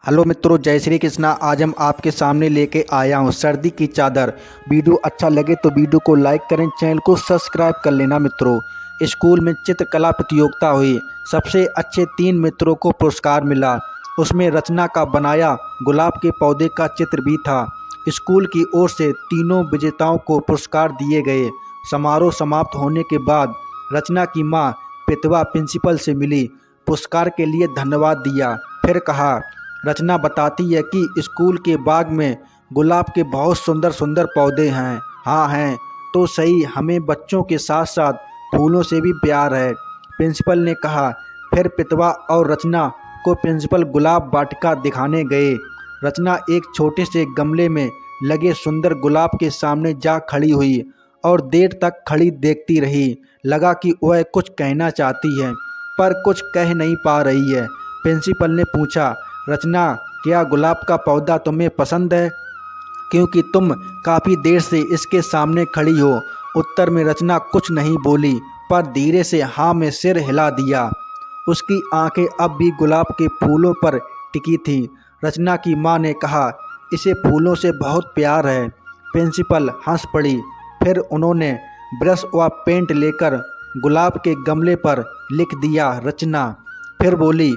Hello मित्रों, जय श्री कृष्णा। आज हम आपके सामने लेके आया हूँ सर्दी की चादर। वीडियो अच्छा लगे तो वीडियो को लाइक करें, चैनल को सब्सक्राइब कर लेना। मित्रों, स्कूल में चित्रकला प्रतियोगिता हुई। सबसे अच्छे 3 मित्रों को पुरस्कार मिला। उसमें रचना का बनाया गुलाब के पौधे का चित्र भी था। स्कूल की ओर से तीनों विजेताओं को पुरस्कार दिए गए। समारोह समाप्त होने के बाद रचना की माँ प्रतिभा प्रिंसिपल से मिली, पुरस्कार के लिए धन्यवाद दिया। फिर कहा, रचना बताती है कि स्कूल के बाग में गुलाब के बहुत सुंदर सुंदर पौधे हैं। हाँ हैं तो सही, हमें बच्चों के साथ साथ फूलों से भी प्यार है, प्रिंसिपल ने कहा। फिर प्रतिभा और रचना को प्रिंसिपल गुलाब वाटिका दिखाने गए। रचना एक छोटे से गमले में लगे सुंदर गुलाब के सामने जा खड़ी हुई और देर तक खड़ी देखती रही। लगा कि वह कुछ कहना चाहती है पर कुछ कह नहीं पा रही है। प्रिंसिपल ने पूछा, रचना, क्या गुलाब का पौधा तुम्हें पसंद है, क्योंकि तुम काफ़ी देर से इसके सामने खड़ी हो। उत्तर में रचना कुछ नहीं बोली पर धीरे से हाँ में सिर हिला दिया। उसकी आंखें अब भी गुलाब के फूलों पर टिकी थी। रचना की माँ ने कहा, इसे फूलों से बहुत प्यार है। प्रिंसिपल हंस पड़ी। फिर उन्होंने ब्रश व पेंट लेकर गुलाब के गमले पर लिख दिया, रचना। फिर बोली,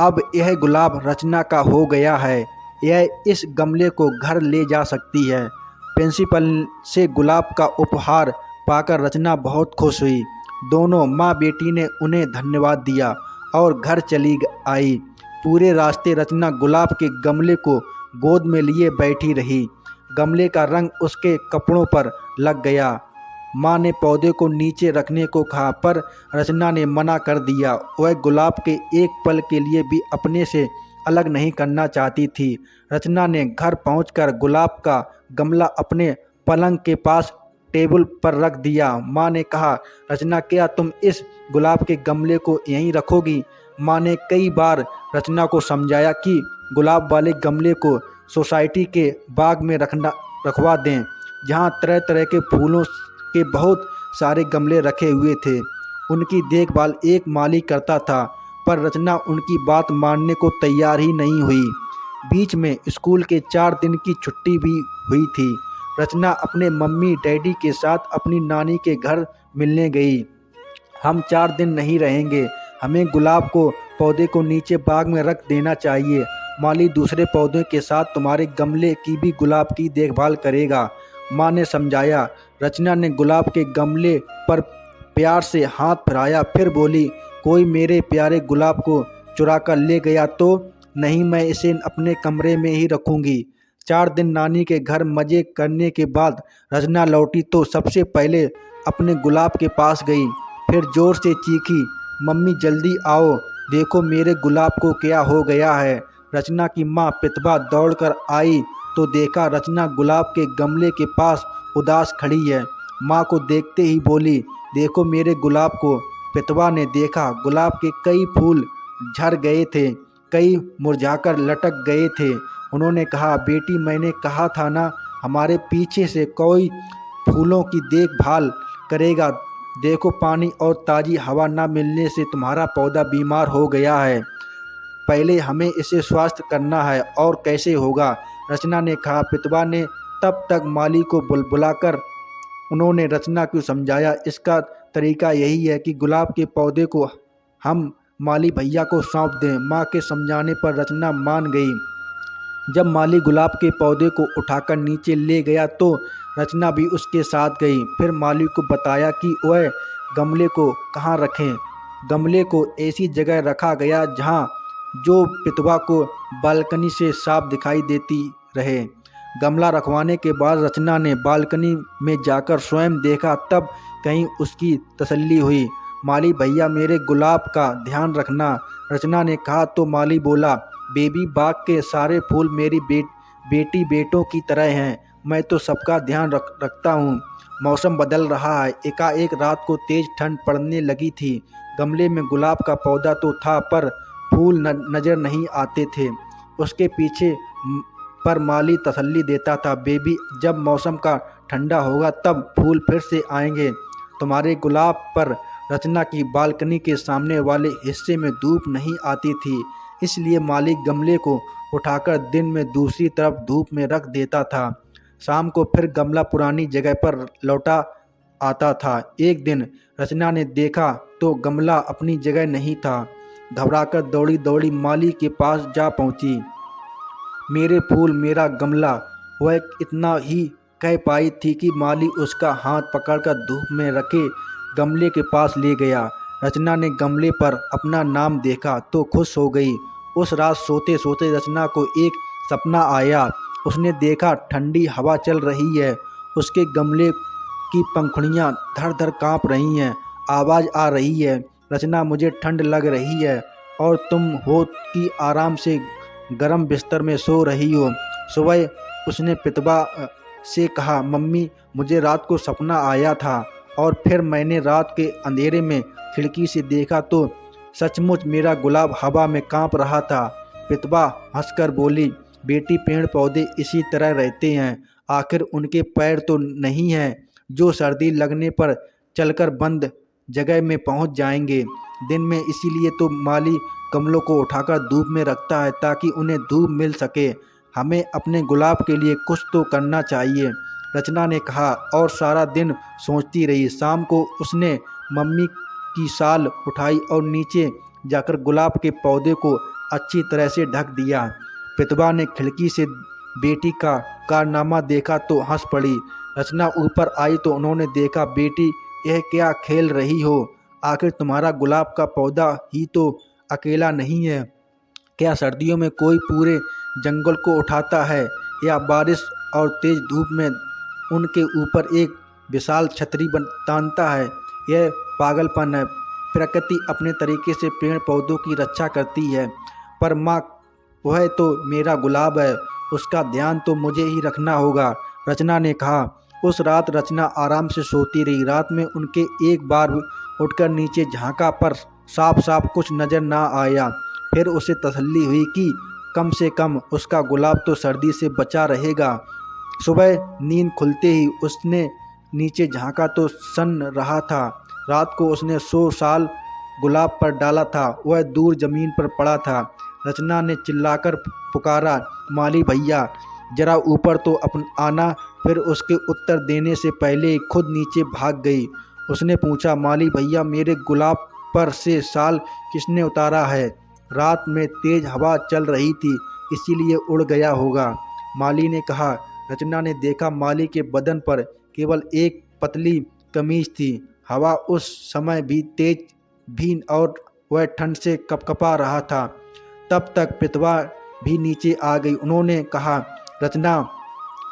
अब यह गुलाब रचना का हो गया है, यह इस गमले को घर ले जा सकती है। प्रिंसिपल से गुलाब का उपहार पाकर रचना बहुत खुश हुई। दोनों माँ बेटी ने उन्हें धन्यवाद दिया और घर चली आई। पूरे रास्ते रचना गुलाब के गमले को गोद में लिए बैठी रही। गमले का रंग उसके कपड़ों पर लग गया। माँ ने पौधे को नीचे रखने को कहा पर रचना ने मना कर दिया। वह गुलाब के एक पल के लिए भी अपने से अलग नहीं करना चाहती थी। रचना ने घर पहुंचकर गुलाब का गमला अपने पलंग के पास टेबल पर रख दिया। माँ ने कहा, रचना, क्या तुम इस गुलाब के गमले को यहीं रखोगी? माँ ने कई बार रचना को समझाया कि गुलाब वाले गमले को सोसाइटी के बाग में रखवा दें, जहाँ तरह तरह के फूलों के बहुत सारे गमले रखे हुए थे। उनकी देखभाल एक माली करता था, पर रचना उनकी बात मानने को तैयार ही नहीं हुई। बीच में स्कूल के 4 दिन की छुट्टी भी हुई थी। रचना अपने मम्मी डैडी के साथ अपनी नानी के घर मिलने गई। हम 4 दिन नहीं रहेंगे, हमें गुलाब को पौधे को नीचे बाग में रख देना चाहिए। माली दूसरे पौधों के साथ तुम्हारे गमले की भी गुलाब की देखभाल करेगा, माँ ने समझाया। रचना ने गुलाब के गमले पर प्यार से हाथ फिराया, फिर बोली, कोई मेरे प्यारे गुलाब को चुरा कर ले गया तो? नहीं, मैं इसे अपने कमरे में ही रखूंगी। 4 दिन नानी के घर मज़े करने के बाद रचना लौटी तो सबसे पहले अपने गुलाब के पास गई। फिर जोर से चीखी, मम्मी जल्दी आओ, देखो मेरे गुलाब को क्या हो गया है। रचना की माँ प्रतिभा दौड़कर आई तो देखा रचना गुलाब के गमले के पास उदास खड़ी है। माँ को देखते ही बोली, देखो मेरे गुलाब को। प्रतिभा ने देखा, गुलाब के कई फूल झड़ गए थे, कई मुरझाकर लटक गए थे। उन्होंने कहा, बेटी, मैंने कहा था ना, हमारे पीछे से कोई फूलों की देखभाल करेगा। देखो, पानी और ताज़ी हवा न मिलने से तुम्हारा पौधा बीमार हो गया है। पहले हमें इसे स्वस्थ करना है, और कैसे होगा? रचना ने कहा। प्रतिभा ने तब तक माली को बुलाकर उन्होंने रचना को समझाया, इसका तरीका यही है कि गुलाब के पौधे को हम माली भैया को सौंप दें। माँ के समझाने पर रचना मान गई। जब माली गुलाब के पौधे को उठाकर नीचे ले गया तो रचना भी उसके साथ गई। फिर माली को बताया कि वह गमले को कहाँ रखें। गमले को ऐसी जगह रखा गया जहाँ जो प्रतिभा को बालकनी से साफ दिखाई देती रहे। गमला रखवाने के बाद रचना ने बालकनी में जाकर स्वयं देखा, तब कहीं उसकी तसल्ली हुई। माली भैया, मेरे गुलाब का ध्यान रखना, रचना ने कहा तो माली बोला, बेबी, बाग के सारे फूल मेरी बेटी बेटों की तरह हैं, मैं तो सबका ध्यान रखता हूँ। मौसम बदल रहा है। एकाएक रात को तेज ठंड पड़ने लगी थी। गमले में गुलाब का पौधा तो था पर फूल नज़र नहीं आते थे। उसके पीछे पर माली तसल्ली देता था, बेबी, जब मौसम का ठंडा होगा तब फूल फिर से आएंगे तुम्हारे गुलाब पर। रचना की बालकनी के सामने वाले हिस्से में धूप नहीं आती थी, इसलिए माली गमले को उठाकर दिन में दूसरी तरफ धूप में रख देता था। शाम को फिर गमला पुरानी जगह पर लौटा आता था। एक दिन रचना ने देखा तो गमला अपनी जगह नहीं था। घबराकर दौड़ी दौड़ी माली के पास जा पहुंची। मेरे फूल मेरा गमला, वह इतना ही कह पाई थी कि माली उसका हाथ पकड़कर धूप में रखे गमले के पास ले गया। रचना ने गमले पर अपना नाम देखा तो खुश हो गई। उस रात सोते सोते रचना को एक सपना आया। उसने देखा ठंडी हवा चल रही है, उसके गमले की पंखुड़ियाँ धड़ धड़ काँप रही हैं। आवाज़ आ रही है, रचना मुझे ठंड लग रही है और तुम हो कि आराम से गर्म बिस्तर में सो रही हो। सुबह उसने पितवा से कहा, मम्मी मुझे रात को सपना आया था और फिर मैंने रात के अंधेरे में खिड़की से देखा तो सचमुच मेरा गुलाब हवा में काँप रहा था। पितवा हंसकर बोली, बेटी पेड़ पौधे इसी तरह रहते हैं, आखिर उनके पैर तो नहीं हैं जो सर्दी लगने पर चलकर बंद जगह में पहुंच जाएंगे। दिन में इसीलिए तो माली गमलों को उठाकर धूप में रखता है ताकि उन्हें धूप मिल सके। हमें अपने गुलाब के लिए कुछ तो करना चाहिए, रचना ने कहा और सारा दिन सोचती रही। शाम को उसने मम्मी की शाल उठाई और नीचे जाकर गुलाब के पौधे को अच्छी तरह से ढक दिया। पितवा ने खिड़की से बेटी का कारनामा देखा तो हंस पड़ी। रचना ऊपर आई तो उन्होंने देखा, बेटी यह क्या खेल रही हो? आखिर तुम्हारा गुलाब का पौधा ही तो अकेला नहीं है। क्या सर्दियों में कोई पूरे जंगल को उठाता है या बारिश और तेज धूप में उनके ऊपर एक विशाल छतरी तानता है? यह पागलपन है। प्रकृति अपने तरीके से पेड़ पौधों की रक्षा करती है, पर माँ वह तो मेरा गुलाब है, उसका ध्यान तो मुझे ही रखना होगा, रचना ने कहा। उस रात रचना आराम से सोती रही। रात में उनके एक बार उठकर नीचे झांका पर साफ साफ कुछ नजर ना आया। फिर उसे तसल्ली हुई कि कम से कम उसका गुलाब तो सर्दी से बचा रहेगा। सुबह नींद खुलते ही उसने नीचे झांका तो सन रहा था। रात को उसने 100 साल गुलाब पर डाला था, वह दूर जमीन पर पड़ा था। रचना ने चिल्लाकर पुकारा, माली भैया जरा ऊपर तो आना। फिर उसके उत्तर देने से पहले ही खुद नीचे भाग गई। उसने पूछा, माली भैया मेरे गुलाब पर से शाल किसने उतारा है? रात में तेज हवा चल रही थी इसीलिए उड़ गया होगा, माली ने कहा। रचना ने देखा माली के बदन पर केवल एक पतली कमीज थी। हवा उस समय भी तेज भी और वह ठंड से कपकपा रहा था। तब तक पितवा भी नीचे आ गई। उन्होंने कहा, रचना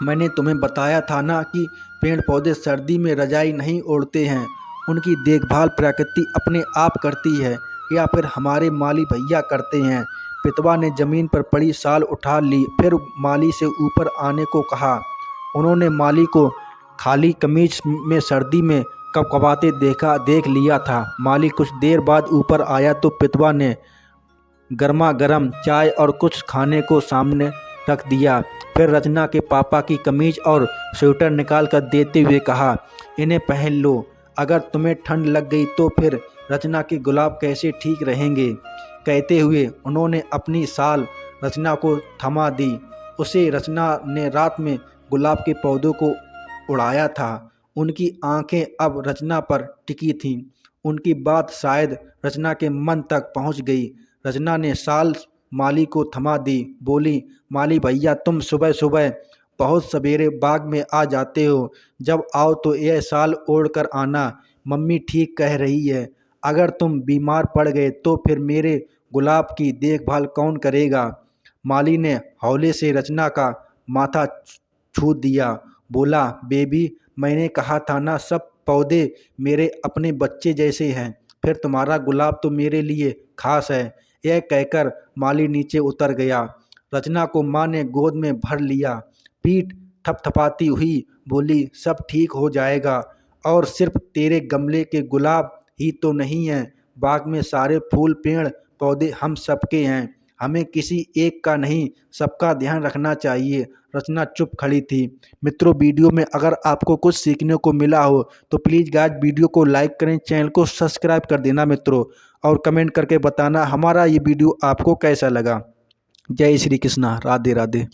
मैंने तुम्हें बताया था ना कि पेड़ पौधे सर्दी में रजाई नहीं ओढ़ते हैं, उनकी देखभाल प्रकृति अपने आप करती है या फिर हमारे माली भैया करते हैं। पितवा ने जमीन पर पड़ी शाल उठा ली, फिर माली से ऊपर आने को कहा। उन्होंने माली को खाली कमीज में सर्दी में कपकपाते देख लिया था। माली कुछ देर बाद ऊपर आया तो पितवा ने गर्मा गर्म चाय और कुछ खाने को सामने रख दिया। फिर रचना के पापा की कमीज और स्वेटर निकाल कर देते हुए कहा, इन्हें पहन लो, अगर तुम्हें ठंड लग गई तो फिर रचना के गुलाब कैसे ठीक रहेंगे। कहते हुए उन्होंने अपनी शाल रचना को थमा दी। उसे रचना ने रात में गुलाब के पौधों को उड़ाया था। उनकी आंखें अब रचना पर टिकी थीं। उनकी बात शायद रचना के मन तक पहुंच गई। रचना ने शाल माली को थमा दी, बोली, माली भैया तुम सुबह सुबह बहुत सवेरे बाग में आ जाते हो, जब आओ तो यह शाल ओढ़ कर आना। मम्मी ठीक कह रही है, अगर तुम बीमार पड़ गए तो फिर मेरे गुलाब की देखभाल कौन करेगा। माली ने हौले से रचना का माथा छू दिया, बोला, बेबी मैंने कहा था ना सब पौधे मेरे अपने बच्चे जैसे हैं, फिर तुम्हारा गुलाब तो मेरे लिए खास है। यह कहकर माली नीचे उतर गया। रचना को माँ ने गोद में भर लिया, पीठ थपथपाती हुई बोली, सब ठीक हो जाएगा और सिर्फ तेरे गमले के गुलाब ही तो नहीं हैं, बाग में सारे फूल पेड़ पौधे हम सबके हैं, हमें किसी एक का नहीं सबका ध्यान रखना चाहिए। रचना चुप खड़ी थी। मित्रों वीडियो में अगर आपको कुछ सीखने को मिला हो तो प्लीज़ गाइस वीडियो को लाइक करें, चैनल को सब्सक्राइब कर देना मित्रों, और कमेंट करके बताना हमारा ये वीडियो आपको कैसा लगा। जय श्री कृष्णा, राधे राधे।